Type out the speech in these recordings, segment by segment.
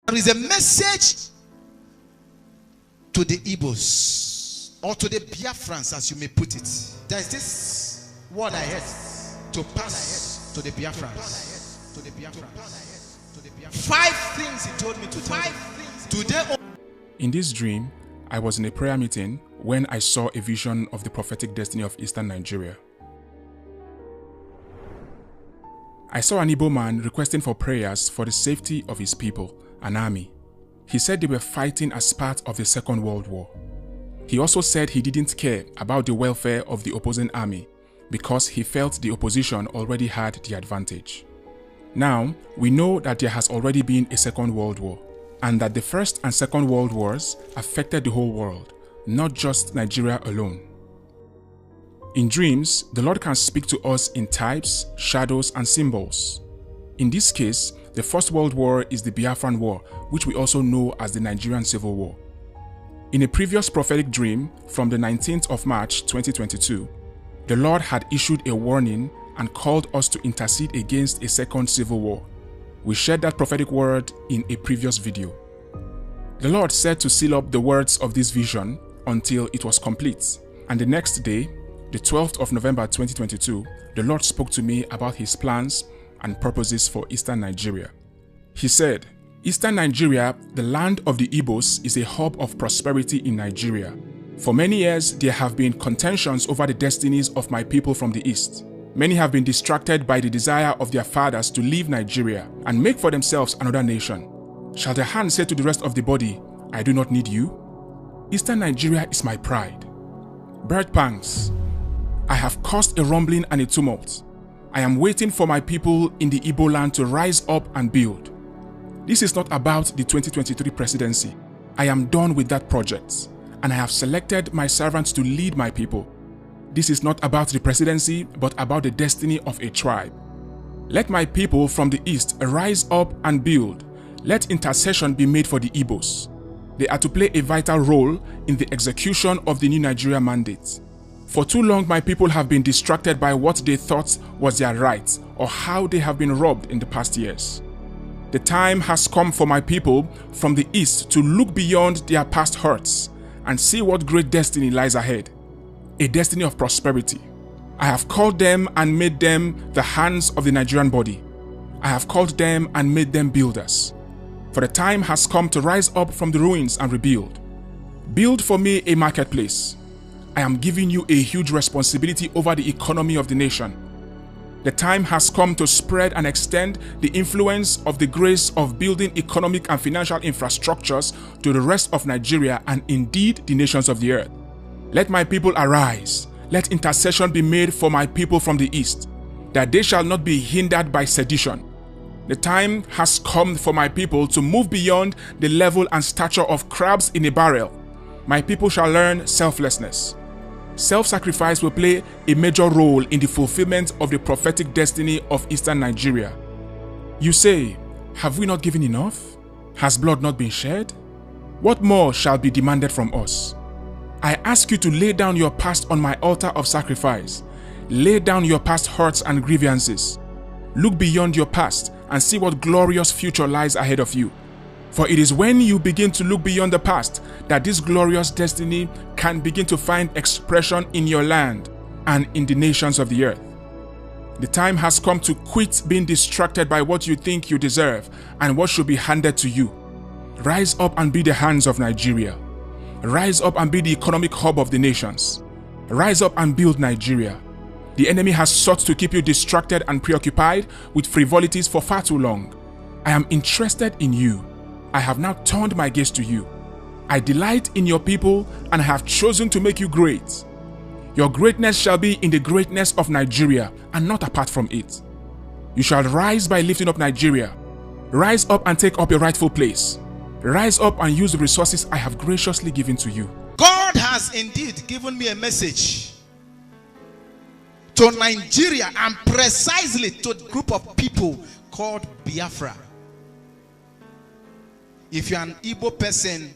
There is a message to the Igbos, or to the Biafrans, as you may put it. There is this word I heard to pass to the Biafrans. To the Biafrans. 5 things he told me to tell them. Today. In this dream, I was in a prayer meeting when I saw a vision of the prophetic destiny of Eastern Nigeria. I saw an Igbo man requesting for prayers for the safety of his people, an army. He said they were fighting as part of the Second World War. He also said he didn't care about the welfare of the opposing army because he felt the opposition already had the advantage. Now, we know that there has already been a Second World War, and that the First and Second World Wars affected the whole world, not just Nigeria alone. In dreams, the Lord can speak to us in types, shadows, and symbols. In this case, the First World War is the Biafran War, which we also know as the Nigerian Civil War. In a previous prophetic dream from the 19th of March 2022, the Lord had issued a warning and called us to intercede against a second civil war. We shared that prophetic word in a previous video. The Lord said to seal up the words of this vision until it was complete, and the next day, the 12th of November 2022, the Lord spoke to me about His plans and purposes for Eastern Nigeria. He said, Eastern Nigeria, the land of the Igbos, is a hub of prosperity in Nigeria. For many years, there have been contentions over the destinies of my people from the East. Many have been distracted by the desire of their fathers to leave Nigeria and make for themselves another nation. Shall the hand say to the rest of the body, I do not need you? Eastern Nigeria is my pride. Bird pangs. I have caused a rumbling and a tumult. I am waiting for my people in the Igbo land to rise up and build. This is not about the 2023 presidency. I am done with that project, and I have selected my servants to lead my people. This is not about the presidency, but about the destiny of a tribe. Let my people from the East rise up and build. Let intercession be made for the Igbos. They are to play a vital role in the execution of the new Nigeria mandate. For too long, my people have been distracted by what they thought was their right or how they have been robbed in the past years. The time has come for my people from the East to look beyond their past hurts and see what great destiny lies ahead. A destiny of prosperity. I have called them and made them the hands of the Nigerian body. I have called them and made them builders. For the time has come to rise up from the ruins and rebuild. Build for me a marketplace. I am giving you a huge responsibility over the economy of the nation. The time has come to spread and extend the influence of the grace of building economic and financial infrastructures to the rest of Nigeria and indeed the nations of the earth. Let my people arise. Let intercession be made for my people from the East, that they shall not be hindered by sedition. The time has come for my people to move beyond the level and stature of crabs in a barrel. My people shall learn selflessness. Self-sacrifice will play a major role in the fulfillment of the prophetic destiny of Eastern Nigeria. You say, have we not given enough? Has blood not been shed? What more shall be demanded from us? I ask you to lay down your past on my altar of sacrifice. Lay down your past hurts and grievances. Look beyond your past and see what glorious future lies ahead of you. For it is when you begin to look beyond the past that this glorious destiny can begin to find expression in your land and in the nations of the earth. The time has come to quit being distracted by what you think you deserve and what should be handed to you. Rise up and be the hands of Nigeria. Rise up and be the economic hub of the nations. Rise up and build Nigeria. The enemy has sought to keep you distracted and preoccupied with frivolities for far too long. I am interested in you. I have now turned my gaze to you. I delight in your people and I have chosen to make you great. Your greatness shall be in the greatness of Nigeria and not apart from it. You shall rise by lifting up Nigeria. Rise up and take up your rightful place. Rise up and use the resources I have graciously given to you. God has indeed given me a message to Nigeria and precisely to a group of people called Biafra. If you're an Igbo person,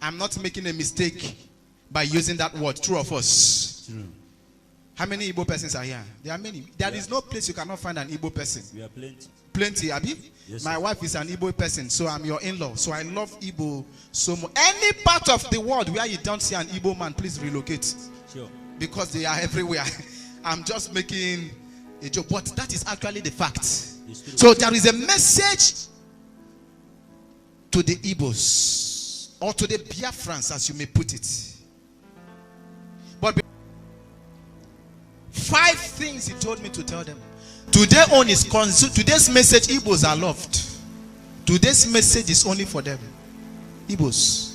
I'm not making a mistake by using that word, true of us. How many Igbo persons are here? There are many. There is no place you cannot find an Igbo person. We are plenty. Plenty, Abi? Yes, my sir. wife is an Igbo person, so I'm your in-law. So I love Igbo so much. Any part of the world where you don't see an Igbo man, please relocate. Sure. Because they are everywhere. I'm just making a joke, but that is actually the fact. So there is a message to the Igbos, or to the Biafrans, as you may put it. But 5 things he told me to tell them. Today on is today's message, Igbos are loved. Today's message is only for them. Igbos.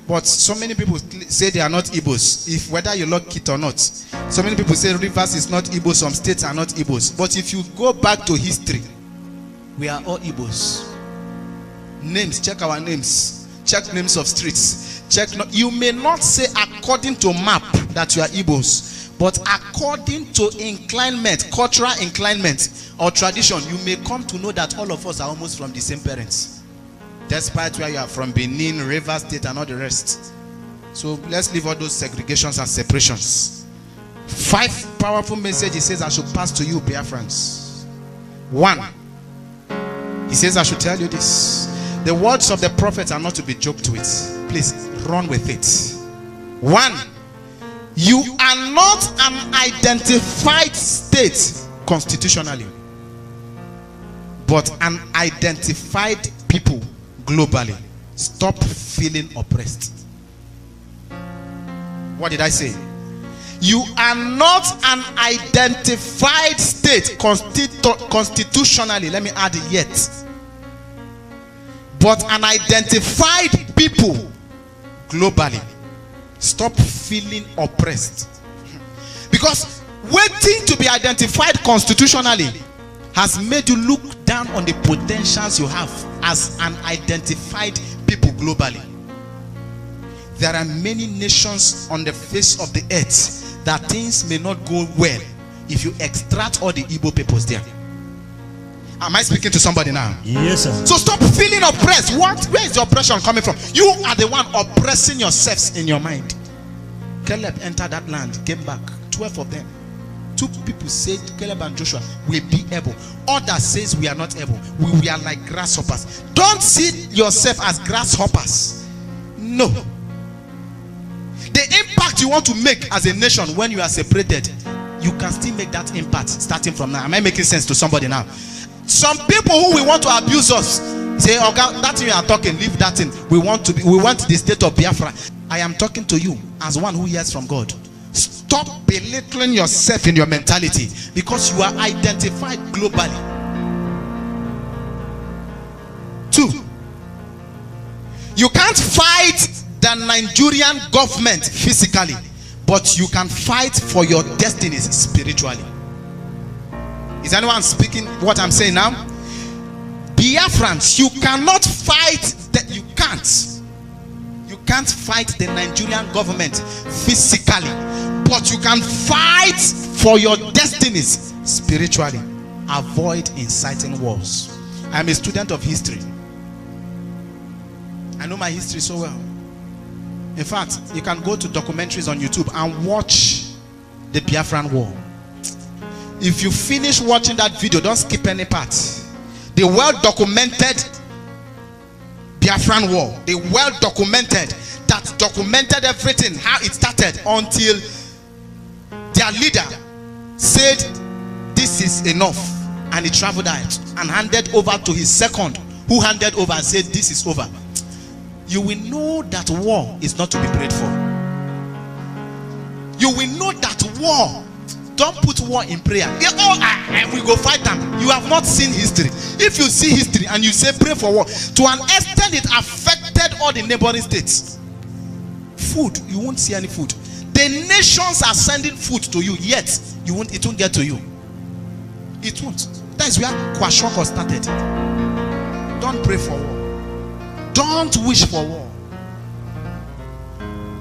But so many people say they are not Igbos. If whether you like it or not. So many people say Rivers is not Igbo, some states are not Igbos. But if you go back to history, we are all Igbos. Names, check our names. Check names of streets. Check. You may not say according to map that you are Igbos. But according to inclinament, cultural inclinament or tradition, you may come to know that all of us are almost from the same parents. Despite where you are from, Benin, River State, and all the rest. So let's leave all those segregations and separations. 5 powerful messages he says I should pass to you, Biafrans. 1. He says I should tell you this. The words of the prophets are not to be joked with. Please run with it. 1. You are not an identified state constitutionally, but an identified people globally. Stop feeling oppressed. What did I say? You are not an identified state constitutionally. Let me add it yet. But an identified people globally. Stop feeling oppressed. Because waiting to be identified constitutionally has made you look down on the potentials you have as an identified people globally. There are many nations on the face of the earth that things may not go well if you extract all the Igbo peoples there. Am I speaking to somebody now? Yes, sir. So stop feeling oppressed. Where is the oppression coming from? You are the one oppressing yourselves in your mind. Caleb entered that land, came back. 12 of them. 2 people said, Caleb and Joshua will be able. Others says we are not able. We are like grasshoppers. Don't see yourself as grasshoppers. No. The impact you want to make as a nation when you are separated, you can still make that impact starting from now. Am I making sense to somebody now? Some people who will want to abuse us say, okay, that thing you are talking, leave that thing. We want the state of Biafra. I am talking to you as one who hears from God. Stop belittling yourself in your mentality, because you are identified globally. 2, you can't fight the Nigerian government physically, but you can fight for your destinies spiritually. Is anyone speaking what I'm saying now? Biafrans, you cannot fight that. You can't fight the Nigerian government physically, but you can fight for your destinies spiritually. Avoid inciting wars. I'm a student of history. I know my history so well. In fact, you can go to documentaries on YouTube and watch the Biafran War. If you finish watching that video, don't skip any part. The well-documented Biafran War, the well-documented, that documented everything, how it started, until their leader said this is enough, and he traveled out and handed over to his second, who handed over and said this is over. You will know that war is not to be prayed for. You will know that war, don't put war in prayer. We go fight them. You have not seen history. If you see history and you say pray for war, to an extent it affected all the neighboring states. Food, you won't see any food. The nations are sending food to you, yet it won't get to you. It won't. That is where Kwashoko started. Don't pray for war. Don't wish for war.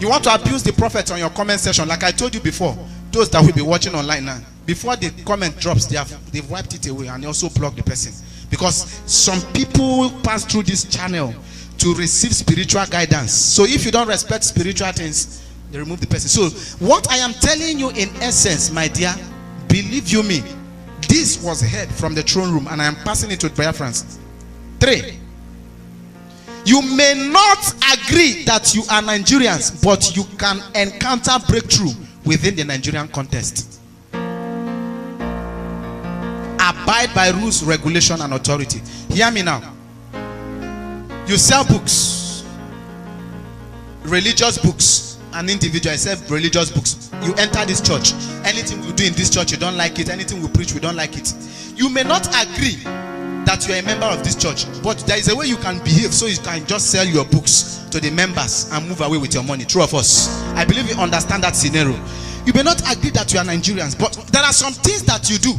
You want to abuse the prophet on your comment section, like I told you before. Those that will be watching online now, before the comment drops, they've wiped it away and also blocked the person. Because some people pass through this channel to receive spiritual guidance. So if you don't respect spiritual things, They remove the person. So what I am telling you in essence, my dear, believe you me, this was heard from the throne room, and I am passing it to BIAFRANs. 3. You may not agree that you are Nigerians, but you can encounter breakthrough within the Nigerian context. Abide by rules, regulation, and authority. Hear me now. You sell books, religious books, and individual sell religious books. You enter this church. Anything we do in this church, you don't like it. Anything we preach, we don't like it. You may not agree that you are a member of this church, but there is a way you can behave so you can just sell your books to the members and move away with your money. True of us. I believe you understand that scenario. You may not agree that you are Nigerians, but there are some things that you do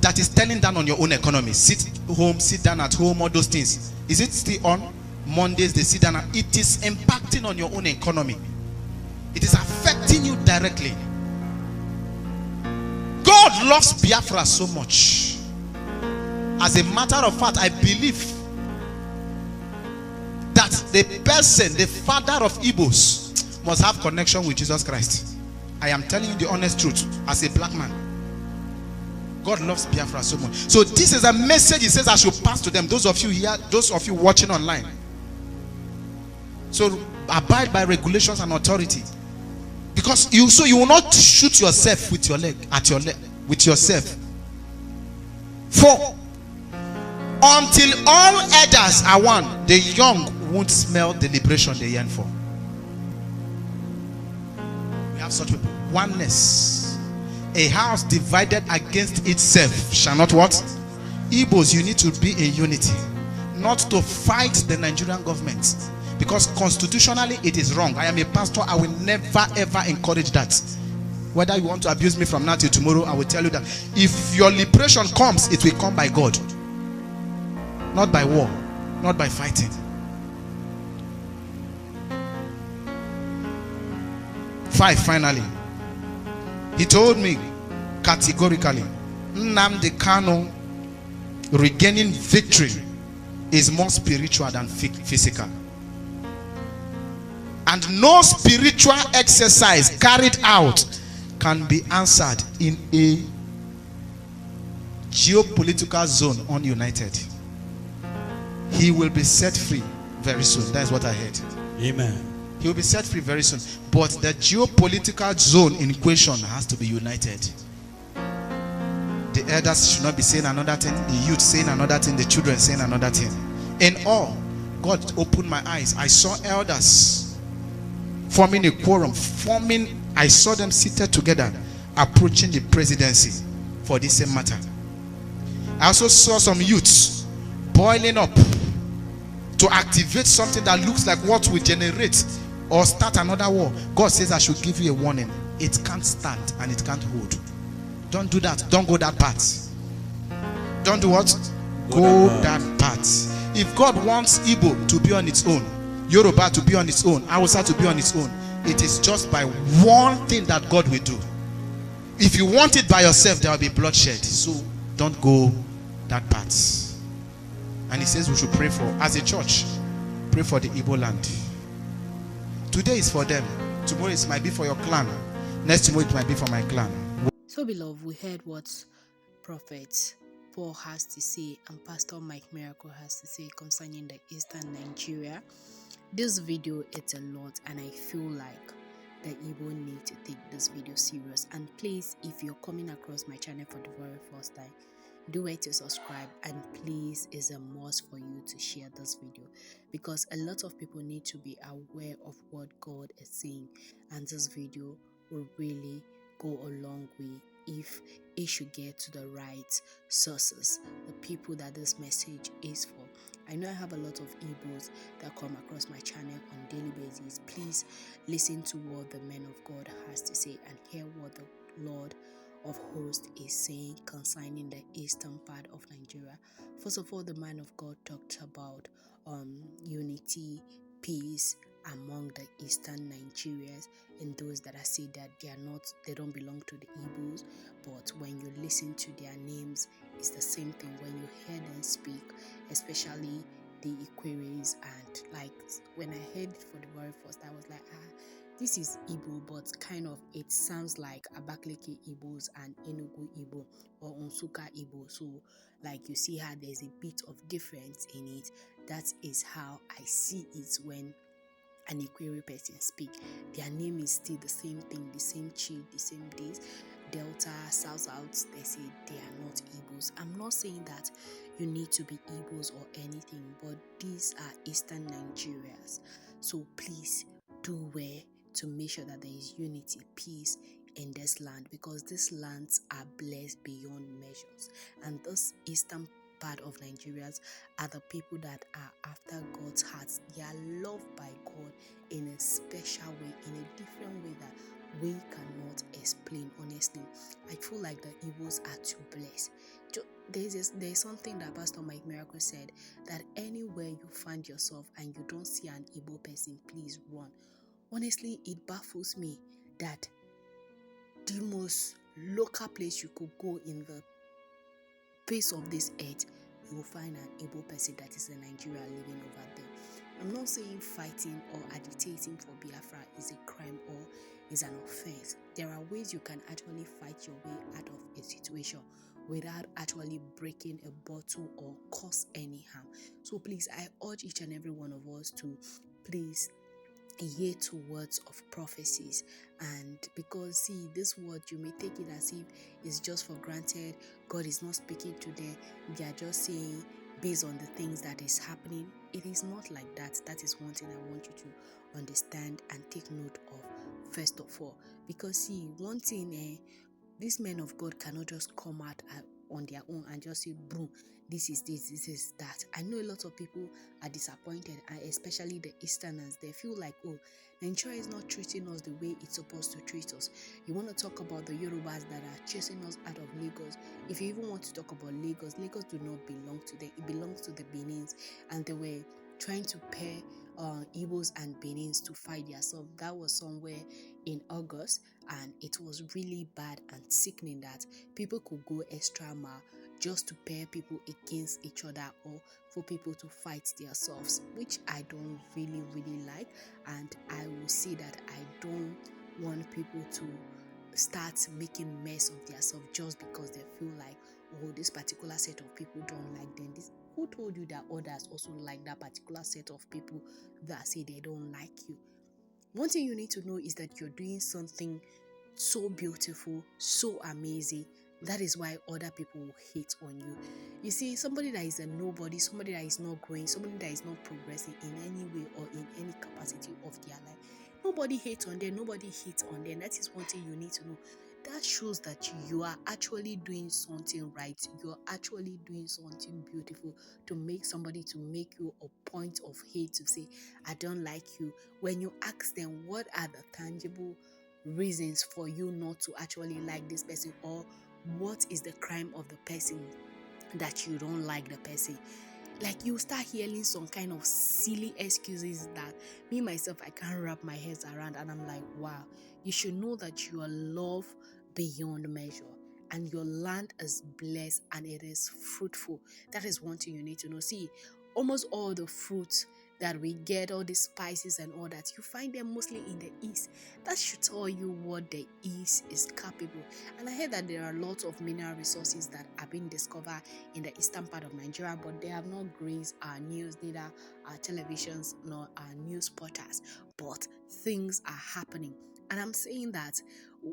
that is turning down on your own economy. Sit home, sit down at home, all those things. Is it still on? Mondays they sit down, and it is impacting on your own economy. It is affecting you directly. God loves Biafra so much. As a matter of fact, I believe that the person, the father of Igbos, must have connection with Jesus Christ. I am telling you the honest truth as a black man. God loves Biafra so much. So this is a message he says I should pass to them. Those of you here, those of you watching online. So abide by regulations and authority. Because you will not shoot yourself with your leg, with yourself. 4. Until all elders are one, the young won't smell the liberation they yearn for. We have such people. Oneness. A house divided against itself shall not what? Igbos, you need to be in unity, not to fight the Nigerian government, because constitutionally it is wrong. I am a pastor. I will never ever encourage that. Whether you want to abuse me from now till tomorrow, I will tell you that if your liberation comes, it will come by God, not by war, not by fighting. 5. Finally, he told me categorically, Nnamdi Kanu regaining victory is more spiritual than physical. And no spiritual exercise carried out can be answered in a geopolitical zone ununited. He will be set free very soon. That is what I heard. Amen. He will be set free very soon. But the geopolitical zone in question has to be united. The elders should not be saying another thing, the youth saying another thing, the children saying another thing. In all, God opened my eyes. I saw elders forming a quorum, I saw them seated together, approaching the presidency for this same matter. I also saw some youths boiling up to activate something that looks like what will generate or start another war. God says I should give you a warning. It can't stand and it can't hold. Don't do that. Don't go that path. Don't do what? Go that path. If God wants Igbo to be on its own, Yoruba to be on its own, Hausa to be on its own, it is just by one thing that God will do. If you want it by yourself, there will be bloodshed. So don't go that path. And he says we should pray for, as a church, pray for the Igbo land. Today is for them. Tomorrow it might be for your clan. Next tomorrow it might be for my clan. So beloved, we heard what Prophet Paul has to say and Pastor Mike Miracle has to say concerning the Eastern Nigeria. This video, it's a lot, and I feel like the Igbo need to take this video serious. And please, if you're coming across my channel for the very first time, do it to subscribe, and please, it's a must for you to share this video, because a lot of people need to be aware of what God is saying, and this video will really go a long way if it should get to the right sources, the people that this message is for. I know I have a lot of Igbos that come across my channel on a daily basis. Please listen to what the man of God has to say and hear what the Lord of hosts is saying concerning the eastern part of Nigeria. First of all, the man of God talked about unity, peace among the eastern Nigerians, and those that I say that they don't belong to the Igbos, but when you listen to their names, it's the same thing. When you hear them speak, especially the Ikweres, and like when I heard it for the very first, I was like, this is Igbo, but kind of it sounds like Abakaliki Igbos and Enugu Igbo or Nsukka Igbo. So, like you see how there's a bit of difference in it. That is how I see it when an Ikwere person speak. Their name is still the same thing, the same chief, the same days. Delta, South, they say they are not Igbos. I'm not saying that you need to be Igbos or anything, but these are Eastern Nigerians. So please do well to make sure that there is unity, peace in this land, because these lands are blessed beyond measures. And this Eastern part of Nigerians are the people that are after God's heart. They are loved by God in a special way, in a different way that we cannot explain. Honestly, I feel like the Igbos are too blessed. There's something that Pastor Mike Miracle said, that anywhere you find yourself and you don't see an Igbo person, please run. Honestly, it baffles me that the most local place you could go in the face of this earth, you will find an Igbo person that is a Nigerian living over there. I'm not saying fighting or agitating for Biafra is a crime or is an offense. There are ways you can actually fight your way out of a situation without actually breaking a bottle or cause any harm. So please, I urge each and every one of us to please hear to words of prophecies. And because see, this word, you may take it as if it's just for granted, God is not speaking to them, they are just saying based on the things that is happening. It is not like that. That is one thing I want you to understand and take note of first of all. Because see, one thing, these men of God cannot just come out on their own and just say, boom, this is this, this is that. I know a lot of people are disappointed, and especially the Easterners. They feel like, oh, Nigeria is not treating us the way it's supposed to treat us. You want to talk about the Yorubas that are chasing us out of Lagos. If you even want to talk about Lagos, Lagos do not belong to them. It belongs to the Benins, and they were trying to pair Igbos and Benins to fight themselves. That was somewhere in August, and it was really bad and sickening that people could go extra mile just to pair people against each other or for people to fight themselves, which I don't really like. And I will say that I don't want people to start making mess of themselves just because they feel like, oh, this particular set of people don't like them. Who told you that others also like that particular set of people that say they don't like you? One thing you need to know is that you're doing something so beautiful, so amazing. That is why other people will hate on you. You see, somebody that is a nobody, somebody that is not growing, somebody that is not progressing in any way or in any capacity of their life, nobody hates on them, nobody hits on them. That is one thing you need to know. That shows that you are actually doing something right. You're actually doing something beautiful to make somebody to make you a point of hate, to say, I don't like you. When you ask them, what are the tangible reasons for you not to actually like this person, or what is the crime of the person that you don't like the person, like you start hearing some kind of silly excuses that me myself I can't wrap my head around, and I'm like, wow, you should know that you are loved beyond measure and your land is blessed and it is fruitful. That is one thing you need to know. See, almost all the fruits that we get, all the spices and all that, you find them mostly in the east. That should tell you what the east is capable. And I heard that there are lots of mineral resources that are being discovered in the eastern part of Nigeria, but they have not graced our news, neither our televisions nor our news portals. But things are happening. And I'm saying that,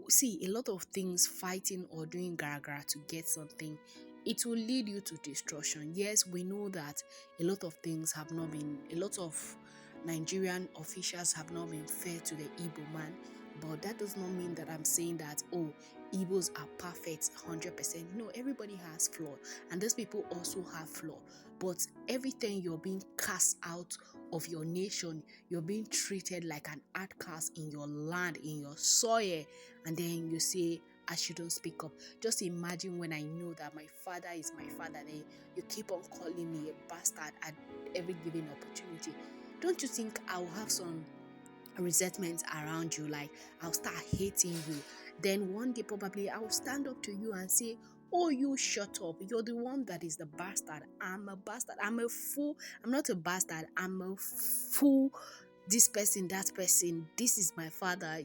see, a lot of things fighting or doing gara to get something, it will lead you to destruction. Yes, we know that a lot of things have not been, a lot of Nigerian officials have not been fair to the Igbo man, but that does not mean that I'm saying that, oh, Igbos are perfect 100%. No, everybody has flaw, and those people also have flaw. But every time you're being cast out of your nation, you're being treated like an outcast in your land, in your soil, and then you say, I shouldn't speak up. Just imagine when I know that my father is my father, then you keep on calling me a bastard at every given opportunity. Don't you think I'll have some resentment around you? Like, I'll start hating you. Then one day probably I'll stand up to you and say, oh, you shut up, you're the one that is the bastard. I'm a bastard, I'm a fool. I'm not a bastard, I'm a fool this person, that person, this is my father.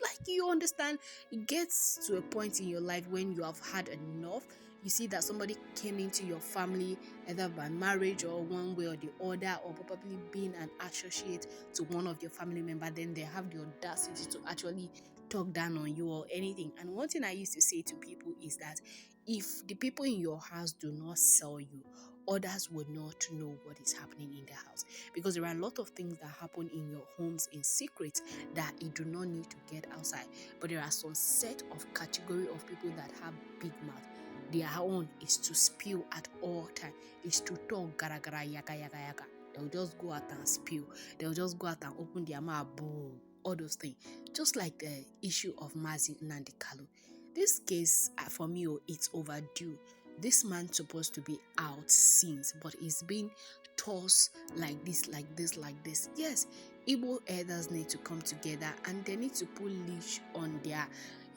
Like, you understand, it gets to a point in your life when you have had enough. You see that somebody came into your family either by marriage or one way or the other, or probably being an associate to one of your family members, then they have the audacity to actually talk down on you or anything. And one thing I used to say to people is that if the people in your house do not sell you, others will not know what is happening in the house, because there are a lot of things that happen in your homes in secret that you do not need to get outside. But there are some set of category of people that have big mouth. Their own is to spill at all time, is to talk gara gara yaka yaka yaka. They'll just go out and spill. They'll just go out and open their mouth, boo, all those things. Just like the issue of Mazi Nnamdi Kanu. This case, for me, it's overdue. This man's supposed to be out since, but he's been tossed like this, like this, like this. Yes, Igbo elders need to come together and they need to put leash on their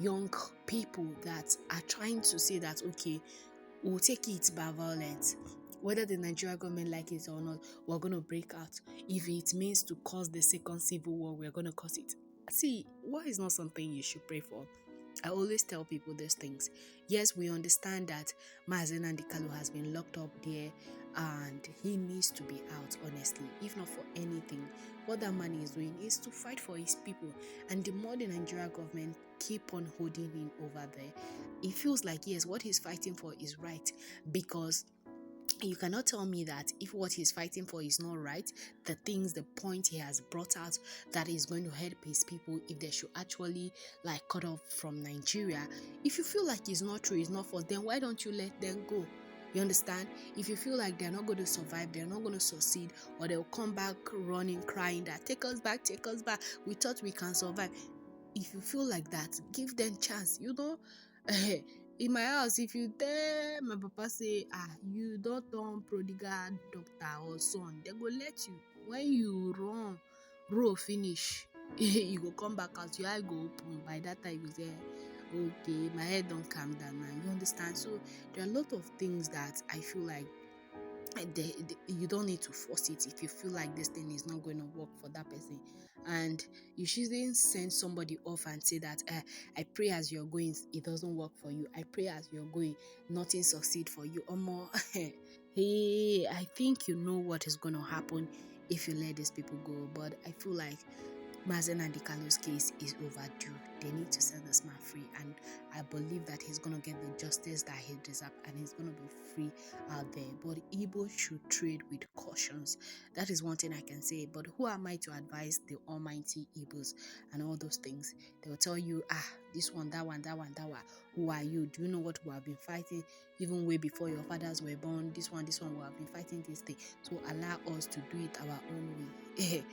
young people that are trying to say that, okay, we'll take it by violence. Whether the Nigerian government like it or not, we're going to break out. If it means to cause the second civil war, we're going to cause it. See, war is not something you should pray for. I always tell people these things. Yes, we understand that Mazi Nnamdi Kanu has been locked up there and he needs to be out, honestly. If not for anything, what that man is doing is to fight for his people. And the more the Nigerian government keep on holding him over there, it feels like, yes, what he's fighting for is right, because you cannot tell me that if what he's fighting for is not right, the point he has brought out that is going to help his people, if they should actually like cut off from Nigeria, if you feel like it's not true, it's not false, then why don't you let them go? You understand? If you feel like they're not going to survive, they're not going to succeed, or they'll come back running, crying that take us back, we thought we can survive. If you feel like that, give them chance, you know. In my house, if you tell my papa say, you don't turn prodigal doctor or son, they go let you. When you row finish, you go come back out, your eye go open. By that time, you say, okay, my head don't calm down now. You understand? So there are a lot of things that I feel like you don't need to force it if you feel like this thing is not going to work for that person. And you shouldn't send somebody off and say that I pray as you're going it doesn't work for you, I pray as you're going nothing succeed for you, or more. Hey, I think you know what is going to happen if you let these people go. But I feel like Mazi Nnamdi Kanu's case is overdue. They need to set this man free, and I believe that he's going to get the justice that he deserves, and he's going to be free out there. But Igbo should trade with cautions. That is one thing I can say. But who am I to advise the almighty Igbos and all those things? They will tell you, this one, that one, that one, that one. Who are you? Do you know what we have been fighting even way before your fathers were born? This one, we have been fighting this thing. So allow us to do it our own way.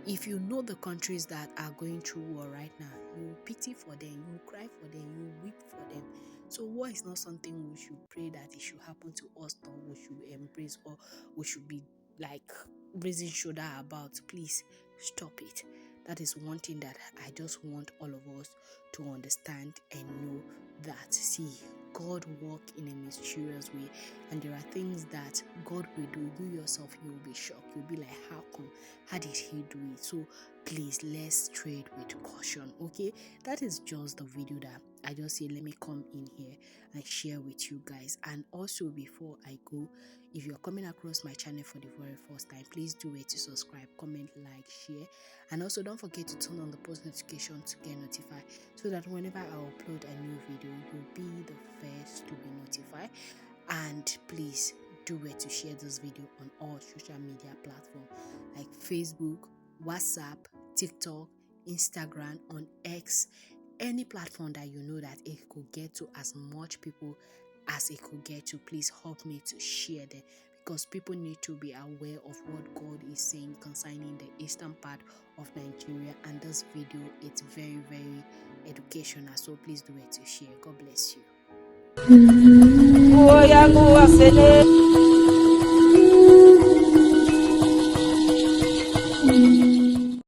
If you know the countries that are going through war right now, you pity for them, you cry for them, you weep for them. So war is not something we should pray that it should happen to us, or we should embrace, or we should be like raising shoulder about. Please stop it. That is one thing that I just want all of us to understand and know, that see, God work in a mysterious way, and there are things that God will do. You yourself, you will be shocked. You'll be like, how come? How did he do it? So please, let's trade with caution, okay? That is just the video that I just say, let me come in here and share with you guys. And also, before I go, if you're coming across my channel for the very first time, please do it to subscribe, comment, like, share, and also don't forget to turn on the post notification to get notified, so that whenever I upload a new video, you'll be the first to be notified. And please do it to share this video on all social media platforms like Facebook, WhatsApp, TikTok, Instagram, on X, any platform that you know that it could get to as much people as it could get to. Please help me to share them, because people need to be aware of what God is saying concerning the eastern part of Nigeria. And this video, it's very, very educational, so please do it to share. God bless you.